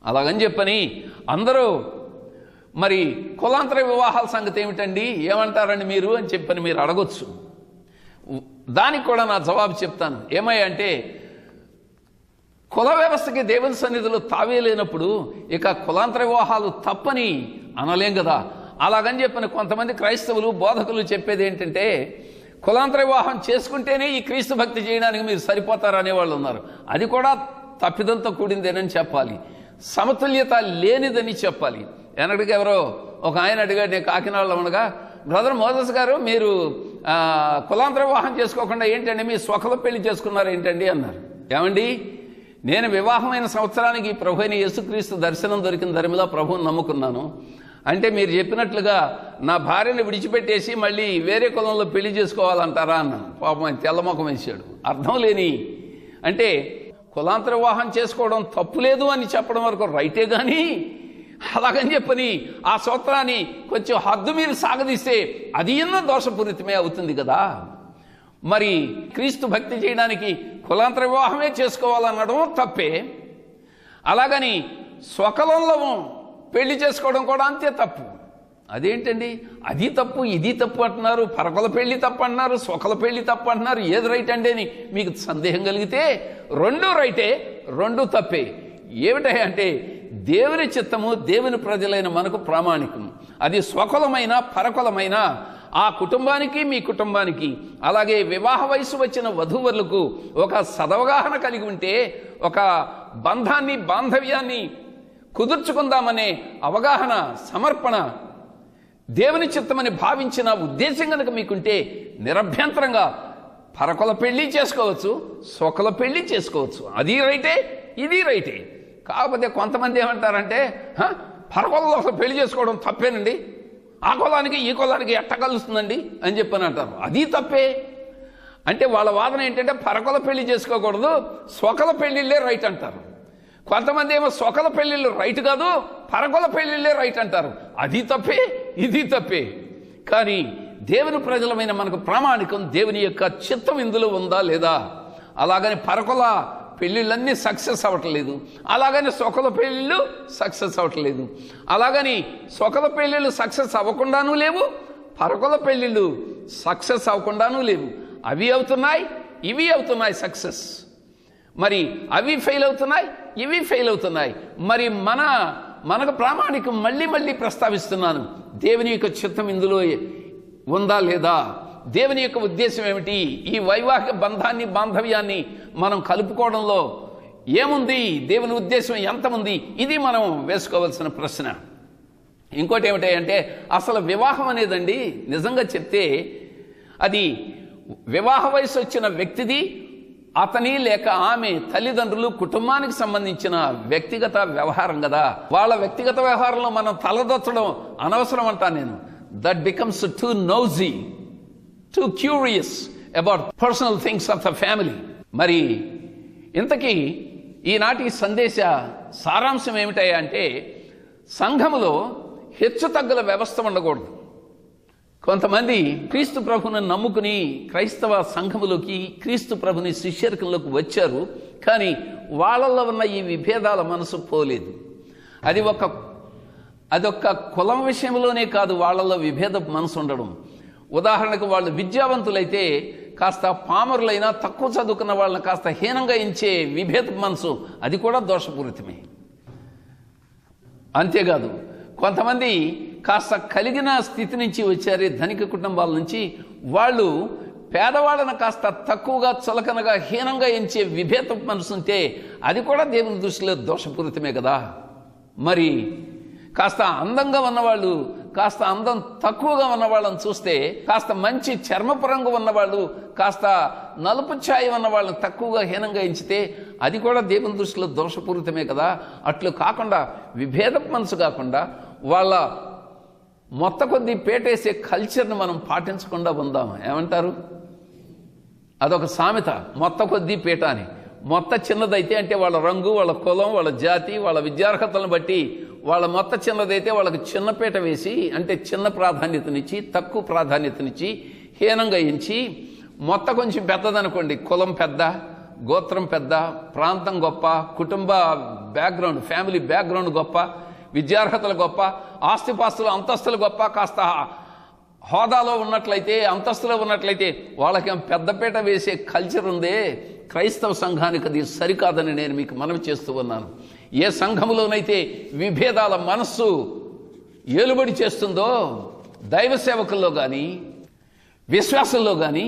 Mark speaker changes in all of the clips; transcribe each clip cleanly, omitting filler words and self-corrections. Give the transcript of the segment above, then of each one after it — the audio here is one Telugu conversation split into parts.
Speaker 1: అలాగని చెప్పని అందరూ మరి కులాంతర వివాహాల సంగతి ఏమిటండి, ఏమంటారండి మీరు అని చెప్పని మీరు అడగొచ్చు. దానికి కూడా నా జవాబు చెప్తాను. ఏమయ్యంటే, కుల వ్యవస్థకి దేవుని సన్నిధిలో తావే లేనప్పుడు ఇక కులాంతర వివాహాలు తప్పని అనలేం కదా. అలాగని చెప్పని కొంతమంది క్రైస్తవులు బోధకులు చెప్పేది ఏంటంటే, కులాంతర వివాహం చేసుకుంటేనే ఈ క్రీస్తు భక్తి చేయడానికి మీరు సరిపోతారు అనేవాళ్ళు ఉన్నారు. అది కూడా తప్పిదంతో కూడిందేనని చెప్పాలి, సమతుల్యత లేనిదని చెప్పాలి. వెనకటికి ఎవరో ఒక ఆయన అడిగాడు, నేను కాకినాడలో ఉండగా, బ్రదర్ మోసెస్ గారు మీరు కులాంతర వివాహం చేసుకోకుండా ఏంటండి మీ స్వకల పెళ్లి చేసుకున్నారు ఏంటండి అన్నారు. ఏమండి, నేను వివాహమైన సంవత్సరానికి ప్రభు అయిన యేసుక్రీస్తు దర్శనం దొరికిన ధర్మిలా ప్రభువుని నమ్ముకున్నాను. అంటే మీరు చెప్పినట్లుగా నా భార్యను విడిచిపెట్టేసి మళ్ళీ వేరే కులంలో పెళ్లి చేసుకోవాలంటారా అన్నాను. పాపం ఆయన తెల్లముఖం వేసాడు. అర్థం లేని అంటే కులాంతర వివాహం చేసుకోవడం తప్పు లేదు అని చెప్పడం వరకు రైటే కానీ అలాగని చెప్పని ఆ సూత్రాన్ని కొంచెం హద్దు మీరు సాగదీస్తే అది ఎన్నో దోషపూరితమే అవుతుంది కదా. మరి క్రీస్తు భక్తి చేయడానికి కులాంతర వివాహమే చేసుకోవాలనడం తప్పే. అలాగని స్వకులంలో పెళ్లి చేసుకోవడం కూడా అంతే తప్పు. అదేంటండి, అది తప్పు ఇది తప్పు అంటున్నారు, పరకుల పెళ్లి తప్పు అంటున్నారు, స్వకుల పెళ్లి తప్పు అంటున్నారు, ఏది రైట్ అండి అని మీకు సందేహం కలిగితే రెండు రైటే, రెండు తప్పే. ఏమిటంటే దేవుని చిత్తము దేవుని ప్రజలైన మనకు ప్రామాణికం. అది స్వకులమైన పరకులమైన ఆ కుటుంబానికి మీ కుటుంబానికి, అలాగే వివాహ వయసు వచ్చిన వధూవరులకు ఒక సదవగాహన కలిగి ఉంటే, ఒక బంధాన్ని బాంధవ్యాన్ని కుదుర్చుకుందామనే అవగాహన సమర్పణ దేవుని చిత్తమని భావించిన ఉద్దేశం కనుక మీకుంటే నిరభ్యంతరంగా పరకుల పెళ్లి చేసుకోవచ్చు, స్వకుల పెళ్లి చేసుకోవచ్చు. అది రైటే ఇది రైటే. కాకపోతే కొంతమంది ఏమంటారంటే, పరకులలో అసలు పెళ్లి చేసుకోవడం తప్పేనండి, ఆ కులానికి ఈ కులానికి ఎట్ట కలుస్తుందండి అని చెప్పని అంటారు. అది తప్పే. అంటే వాళ్ళ వాదన ఏంటంటే పరకుల పెళ్లి చేసుకోకూడదు, స్వకుల పెళ్లిళ్ళే రైట్ అంటారు. కొంతమంది ఏమో స్వకుల పెళ్లిళ్ళు రైట్ కాదు, పరకుల పెళ్లిళ్ళే రైట్ అంటారు. అది తప్పే ఇది తప్పే. కానీ దేవుని ప్రజలమైన మనకు ప్రామాణికం దేవుని యొక్క చిత్తం ఇందులో ఉందా లేదా. అలాగని పరకుల పెళ్ళిళ్ళన్నీ సక్సెస్ అవ్వట్లేదు, అలాగని స్వకుల పెళ్ళిళ్ళు సక్సెస్ అవ్వట్లేదు. అలాగని స్వకుల పెళ్ళిళ్ళు సక్సెస్ అవ్వకుండానూ లేవు, పరకుల పెళ్ళిళ్ళు సక్సెస్ అవ్వకుండానూ లేవు. అవి అవుతున్నాయి ఇవి అవుతున్నాయి సక్సెస్. మరి అవి ఫెయిల్ అవుతున్నాయి ఇవి ఫెయిల్ అవుతున్నాయి. మరి మనకు ప్రామాణికం మళ్ళీ మళ్ళీ ప్రస్తావిస్తున్నాను, దేవుని యొక్క చిత్తం ఇందులో ఉందా లేదా, దేవుని యొక్క ఉద్దేశం ఏమిటి, ఈ వైవాహిక బంధాన్ని బాంధవ్యాన్ని మనం కలుపుకోవడంలో ఏముంది, దేవుని ఉద్దేశం ఎంతమంది, ఇది మనం వేసుకోవాల్సిన ప్రశ్న. ఇంకోటి ఏమిటంటే అసలు వివాహం అనేదండి నిజంగా చెప్తే అది వివాహ వయసు వచ్చిన వ్యక్తిది, అతని లేక ఆమె తల్లిదండ్రులు కుటుంబానికి సంబంధించిన వ్యక్తిగత వ్యవహారం కదా. వాళ్ళ వ్యక్తిగత వ్యవహారంలో మనం తలదొచ్చడం అనవసరం అంటా నేను. That becomes too nosy, too curious about personal things of the family. మరి ఇంతకీ ఈనాటి సందేశ సారాంశం ఏమిటయ్యా అంటే, సంఘములో హెచ్చుతగ్గుల వ్యవస్థ ఉండకూడదు. కొంతమంది క్రీస్తు ప్రభుని నమ్ముకుని క్రైస్తవ సంఘములోకి క్రీస్తు ప్రభుని శిష్యరికంలోకి వచ్చారు, కానీ వాళ్ళల్లో ఉన్న ఈ విభేదాల మనసు పోలేదు. అదొక్క కులం విషయంలోనే కాదు వాళ్ళల్లో విభేద మనసు ఉండడం. ఉదాహరణకు వాళ్ళు విద్యావంతులైతే కాస్త పామరులైనా తక్కువ చదువుకున్న వాళ్ళని కాస్త హీనంగా ఎంచే విభేద మనసు, అది కూడా దోషపూరితమే. అంతేకాదు కొంతమంది కాస్త కలిగిన స్థితి నుంచి వచ్చారే, ధనిక కుటుంబాల నుంచి, వాళ్ళు పేదవాళ్ళను కాస్త తక్కువగా చులకనగా హీనంగా ఎంచే విభేద మనసు ఉంటే అది కూడా దేవుని దృష్టిలో దోషపూరితమే కదా. మరి కాస్త అందంగా ఉన్నవాళ్ళు కాస్త అందం తక్కువగా ఉన్నవాళ్ళని చూస్తే, కాస్త మంచి చర్మపు రంగు ఉన్నవాళ్ళు కాస్త నలుపు ఛాయ ఉన్న వాళ్ళని తక్కువగా హీనంగా ఎంచితే అది కూడా దేవుని దృష్టిలో దోషపూరితమే కదా. అట్లు కాకుండా విభేద మనసు కాకుండా వాళ్ళ మొత్త కొద్దీ పేటేసే కల్చర్ని మనం పాటించకుండా ఉందాం. ఏమంటారు? అదొక సామెత, మొత్త కొద్దీ పేట అని. మొత్త చిన్నదైతే అంటే వాళ్ళ రంగు, వాళ్ళ కులం, వాళ్ళ జాతి, వాళ్ళ విద్యార్హతలను బట్టి వాళ్ళ మొత్త చిన్నదైతే వాళ్ళకి చిన్నపేట వేసి, అంటే చిన్న ప్రాధాన్యతనిచ్చి తక్కువ ప్రాధాన్యతనిచ్చి హీనంగా ఎంచి, మొత్త కొంచెం పెద్దదనుకోండి కులం పెద్ద, గోత్రం పెద్ద, ప్రాంతం గొప్ప, కుటుంబ బ్యాక్గ్రౌండ్, ఫ్యామిలీ బ్యాక్గ్రౌండ్ గొప్ప, విద్యార్హతలు గొప్ప, ఆస్తిపాస్తులు అంతస్తులు గొప్ప, కాస్త హోదాలో ఉన్నట్లయితే, అంతస్తులో ఉన్నట్లయితే వాళ్ళకి పెద్దపీట వేసే కల్చర్ ఉందే, క్రైస్తవ సంఘానికి అది సరికాదని నేను మీకు మనవి చేస్తూ ఉన్నాను. ఏ సంఘములోనైతే విభేదాల మనస్సు ఏలుబడి చేస్తుందో, దైవ సేవకుల్లో కానీ విశ్వాసంలో కానీ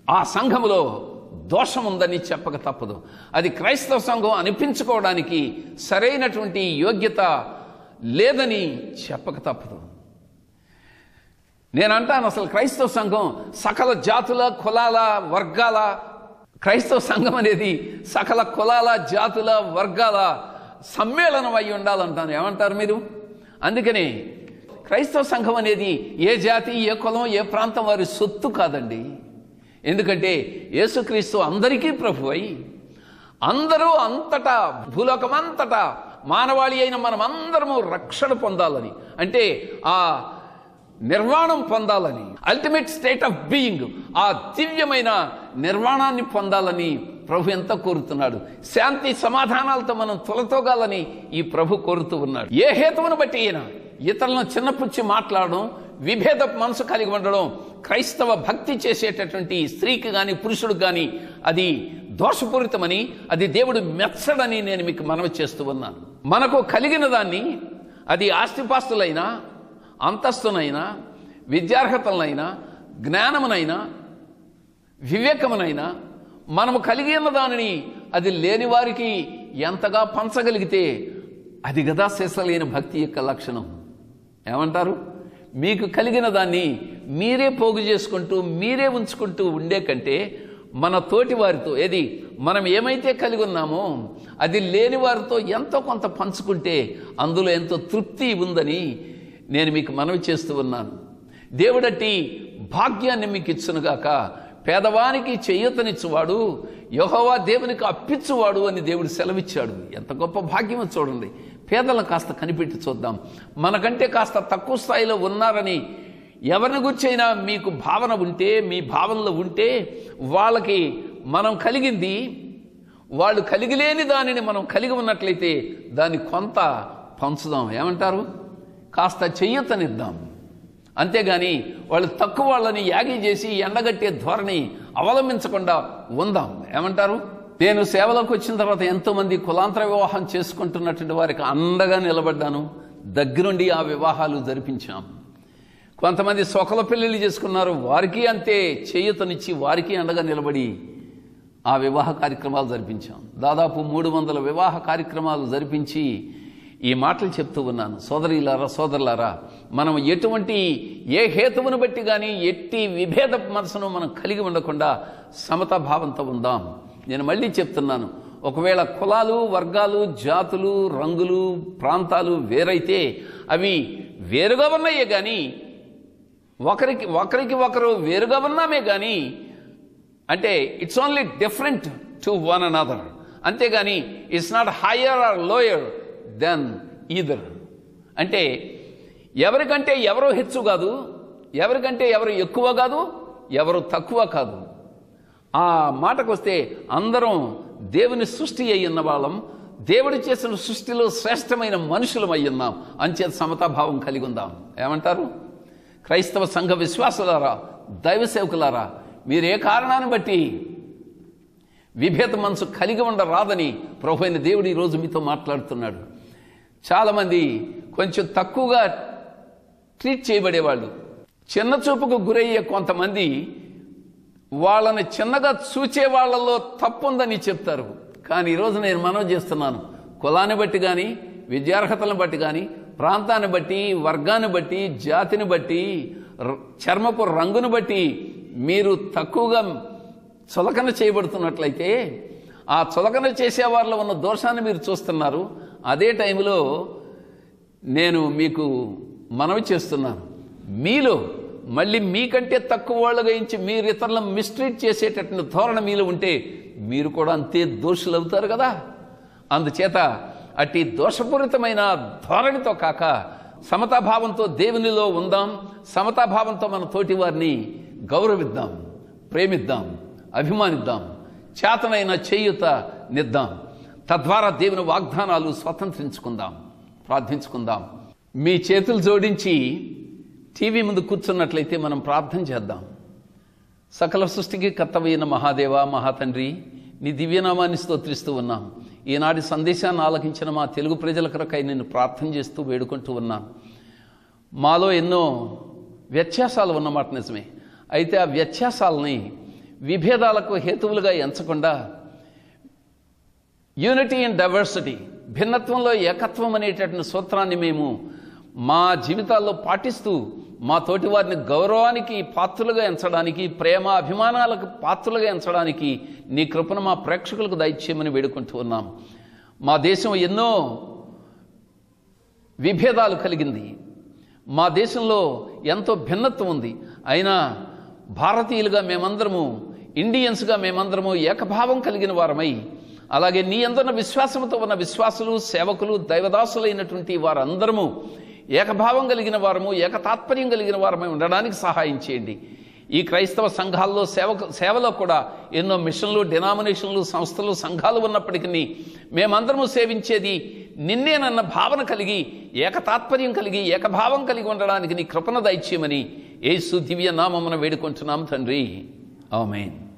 Speaker 1: ఆ సంఘములో దోషం ఉందని చెప్పక తప్పదు. అది క్రైస్తవ సంఘం అనిపించుకోవడానికి సరైనటువంటి యోగ్యత లేదని చెప్పక తప్పదు. నేనంటాను, అసలు క్రైస్తవ సంఘం సకల జాతుల, కులాల, వర్గాల, క్రైస్తవ సంఘం అనేది సకల కులాల, జాతుల, వర్గాల సమ్మేళనం అయి ఉండాలంటాను. ఏమంటారు మీరు? అందుకని క్రైస్తవ సంఘం అనేది ఏ జాతి, ఏ కులం, ఏ ప్రాంతం వారి సొత్తు కాదండి. ఎందుకంటే యేసుక్రీస్తు అందరికీ ప్రభువై అందరూ అంతటా, భూలోకమంతటా మానవాళి అయిన మనమందరము రక్షణ పొందాలని, అంటే ఆ నిర్వాణం పొందాలని, అల్టిమేట్ స్టేట్ ఆఫ్ బీయింగ్, ఆ దివ్యమైన నిర్వాణాన్ని పొందాలని ప్రభు ఎంత కోరుతున్నాడు. శాంతి సమాధానాలతో మనం తొలతోగాలని ఈ ప్రభు కోరుతూ ఉన్నాడు. ఏ హేతువును బట్టి అయినా ఇతరులను చిన్నపుచ్చి మాట్లాడడం, విభేద మనసు కలిగి ఉండడం క్రైస్తవ భక్తి చేసేటటువంటి స్త్రీకి కానీ పురుషుడికి కానీ అది దోషపూరితమని, అది దేవుడు మెచ్చడని నేను మీకు మనవి చేస్తూ ఉన్నాను. మనకు కలిగిన దాన్ని, అది ఆస్తిపాస్తులైనా, అంతస్తునైనా, విద్యార్హతలనైనా, జ్ఞానమునైనా, వివేకమునైనా, మనము కలిగిన దానిని అది లేని వారికి ఎంతగా పంచగలిగితే అది గదా శేషలేని భక్తి యొక్క లక్షణం. ఏమంటారు? మీకు కలిగిన దాన్ని మీరే పోగు చేసుకుంటూ, మీరే ఉంచుకుంటూ ఉండే కంటే మన తోటి వారితో, ఏది మనం ఏమైతే కలిగి ఉన్నామో అది లేని వారితో ఎంతో కొంత పంచుకుంటే అందులో ఎంతో తృప్తి ఉందని నేను మీకు మనవి చేస్తూ ఉన్నాను. దేవుడట్టి భాగ్యాన్ని మీకు ఇచ్చునుగాక. పేదవానికి చేయూతనిచ్చువాడు యెహోవా దేవునికి అప్పిచ్చువాడు అని దేవుడు సెలవిచ్చాడు. ఎంత గొప్ప భాగ్యమో చూడండి. పేదలను కాస్త కనిపెట్టి చూద్దాం. మనకంటే కాస్త తక్కువ స్థాయిలో ఉన్నారని ఎవరిని గురించైనా మీకు భావన ఉంటే, మీ భావనలో ఉంటే, వాళ్ళకి మనం కలిగింది వాళ్ళు కలిగిలేని దానిని మనం కలిగి ఉన్నట్లయితే దాన్ని కొంత పంచుదాం. ఏమంటారు? కాస్త చెయ్యతనిద్దాం. అంతేగాని వాళ్ళు తక్కువ వాళ్ళని యాగి చేసి ఎండగట్టే ధోరణి అవలంబించకుండా ఉందాం. ఏమంటారు? నేను సేవలోకి వచ్చిన తర్వాత ఎంతోమంది కులాంతర వివాహం చేసుకుంటున్నటువంటి వారికి అండగా నిలబడ్డాను. దగ్గరుండి ఆ వివాహాలు జరిపించాం. కొంతమంది సొకల పెళ్ళిళ్ళు చేసుకున్నారు, వారికి అంతే చేయూతనిచ్చి వారికి అండగా నిలబడి ఆ వివాహ కార్యక్రమాలు జరిపించాం. దాదాపు 300 వివాహ కార్యక్రమాలు జరిపించి ఈ మాటలు చెప్తూ ఉన్నాను. సోదరీలారా, సోదరులారా, మనం ఎటువంటి ఏ హేతువును బట్టి కానీ ఎట్టి విభేద మనసును మనం కలిగి ఉండకుండా సమతాభావంతో ఉందాం. నేను మళ్ళీ చెప్తున్నాను, ఒకవేళ కులాలు, వర్గాలు, జాతులు, రంగులు, ప్రాంతాలు వేరైతే అవి వేరుగా ఉన్నాయే కానీ ఒకరికి ఒకరు వేరుగా ఉన్నామే కానీ, అంటే it's only different to one another, అంతేగాని it's not higher or lower than either. అంటే ఎవరికంటే ఎవరు హెచ్చు కాదు, ఎవరికంటే ఎవరు ఎక్కువ కాదు, ఎవరు తక్కువ కాదు. ఆ మాటకు వస్తే అందరం దేవుని సృష్టి అయి ఉన్న వాళ్ళం, దేవుడు చేసిన సృష్టిలో శ్రేష్టమైన మనుషులం అయి ఉన్నాం. అంచేత సమతాభావం కలిగి ఉందాం. ఏమంటారు? క్రైస్తవ సంఘ విశ్వాసులారా, దైవ సేవకులారా, మీరు ఏ కారణాన్ని బట్టి విభేద మనసు కలిగి ఉండరాదని ప్రభు అయిన దేవుడు ఈరోజు మీతో మాట్లాడుతున్నాడు. చాలామంది కొంచెం తక్కువగా ట్రీట్ చేయబడేవాళ్ళు, చిన్న చూపుకు గురయ్యే కొంతమంది వాళ్ళని చిన్నగా చూచే వాళ్ళలో తప్పుందని చెప్తారు. కానీ ఈరోజు నేను మనవి చేస్తున్నాను, కులాన్ని బట్టి కానీ, విద్యార్హతలను బట్టి కానీ, ప్రాంతాన్ని బట్టి, వర్గాన్ని బట్టి, జాతిని బట్టి, చర్మపు రంగును బట్టి మీరు తక్కువగా చులకన చేయబడుతున్నట్లయితే ఆ చులకన చేసేవారిలో ఉన్న దోషాన్ని మీరు చూస్తున్నారు. అదే టైంలో నేను మీకు మనవి చేస్తున్నాను, మీలో మళ్ళీ మీకంటే తక్కువ వాళ్ళగా ఎంచి మీరు ఇతరులను మిస్ట్రీట్ చేసేటటువంటి ధోరణ మీలో ఉంటే మీరు కూడా అంతే దోషులు అవుతారు కదా. అందుచేత అట్టి దోషపూరితమైన ధోరణితో కాక సమతాభావంతో దేవునిలో ఉందాం. సమతాభావంతో మన తోటి వారిని గౌరవిద్దాం, ప్రేమిద్దాం, అభిమానిద్దాం. చేతనైన చేయూత నిద్దాం. తద్వారా దేవుని వాగ్దానాలు స్వతంత్రించుకుందాం. ప్రార్థించుకుందాం. మీ చేతులు జోడించి టీవీ ముందు కూర్చున్నట్లయితే మనం ప్రార్థన చేద్దాం. సకల సృష్టికి కర్తవైన మహాదేవ, మహాతండ్రి, నీ దివ్యనామాన్ని స్తోత్రిస్తూ ఉన్నాం. ఈనాటి సందేశాన్ని ఆలకించిన మా తెలుగు ప్రజల కొరకై నేను ప్రార్థన చేస్తూ వేడుకుంటూ ఉన్నాను. మాలో ఎన్నో వ్యత్యాసాలు ఉన్నమాట నిజమే. అయితే ఆ వ్యత్యాసాలని విభేదాలకు హేతువులుగా ఎంచకుండా యూనిటీ అండ్ డైవర్సిటీ, భిన్నత్వంలో ఏకత్వం అనేటటువంటి సూత్రాన్ని మేము మా జీవితాల్లో పాటిస్తూ మా తోటి వారిని గౌరవానికి పాత్రులుగా ఎంచడానికి, ప్రేమ అభిమానాలకు పాత్రులుగా ఎంచడానికి నీ కృపను మా ప్రేక్షకులకు దయచేయమని వేడుకుంటూ ఉన్నాం. మా దేశం ఎన్నో విభేదాలు కలిగింది. మా దేశంలో ఎంతో భిన్నత్వం ఉంది. అయినా భారతీయులుగా మేమందరము, ఇండియన్స్గా మేమందరము ఏకభావం కలిగిన వారమై, అలాగే నీ అందరిన విశ్వాసంతో ఉన్న విశ్వాసులు, సేవకులు, దైవదాసులైనటువంటి వారందరము ఏకభావం కలిగిన వారము, ఏకతాత్పర్యం కలిగిన వారమై ఉండడానికి సహాయం చేయండి. ఈ క్రైస్తవ సంఘాల్లో సేవలో కూడా ఎన్నో మిషన్లు, డినామినేషన్లు, సంస్థలు, సంఘాలు ఉన్నప్పటికీ మేమందరము సేవించేది నిన్నేనన్న భావన కలిగి, ఏకతాత్పర్యం కలిగి, ఏకభావం కలిగి ఉండడానికి నీ కృపణ దయచేయమని యేసు దివ్య నామమున వేడుకుంటున్నాం తండ్రి. ఆమేన్.